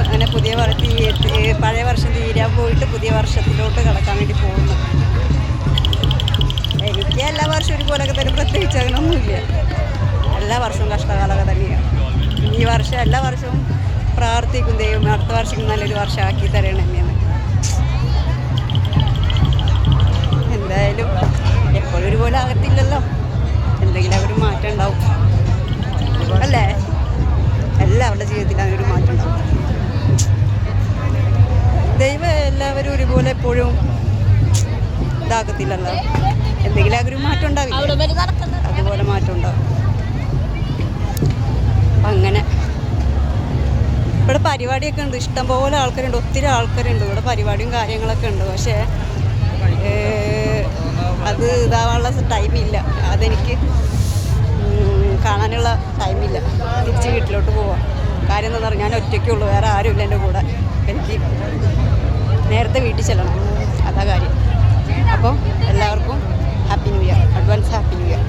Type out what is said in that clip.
അങ്ങനെ പഴയ വർഷം തീരാൻ പോയിട്ട് പുതിയ വർഷത്തിലോട്ട് കടക്കാൻ വേണ്ടി പോകുന്നു. എനിക്ക് എല്ലാ വർഷവും ഒരുപോലൊക്കെ തരും, പ്രത്യേകിച്ച് അങ്ങനെയൊന്നുമില്ല. എല്ലാ വർഷവും കഷ്ടകാലമൊക്കെ തന്നെയാണ്. ഈ വർഷം എല്ലാ വർഷവും പ്രാർത്ഥിക്കും ദൈവം അടുത്ത വർഷം നല്ലൊരു വർഷമാക്കി തരണമെന്ന്. എന്തായാലും എപ്പോഴും ഒരുപോലെ ആകത്തില്ലല്ലോ, എന്തെങ്കിലും ഒരു മാറ്റം ഉണ്ടാവും അല്ലേ? എല്ലാവരുടെ ജീവിതത്തിൽ അങ്ങനൊരു മാറ്റം ഉണ്ടാവും. ദൈവം എല്ലാവരും ഒരുപോലെ എപ്പോഴും ഇതാക്കത്തില്ലല്ലോ, എന്തെങ്കിലും ഒരു മാറ്റം ഉണ്ടാവില്ല, അതുപോലെ മാറ്റം ഉണ്ടാവും. അങ്ങനെ ഇവിടെ പരിപാടിയൊക്കെ ഉണ്ട്, ഇഷ്ടംപോലെ ആൾക്കാരുണ്ട്, ഒത്തിരി ആൾക്കാരുണ്ട് ഇവിടെ, പരിപാടിയും കാര്യങ്ങളൊക്കെ ഉണ്ട്. പക്ഷേ അത് ഇതാവാനുള്ള ടൈമില്ല, അതെനിക്ക് കാണാനുള്ള ടൈമില്ല. തിരിച്ച് വീട്ടിലോട്ട് പോവാം. കാര്യം എന്താണെന്ന് പറഞ്ഞാൽ ഞാൻ ഒറ്റയ്ക്കുള്ളൂ, വേറെ ആരുമില്ല എൻ്റെ കൂടെ. എനിക്ക് നേരത്തെ വീട്ടിൽ ചെല്ലണം, അതാ കാര്യം. അപ്പോൾ എല്ലാവർക്കും happy new year, advance happy new year.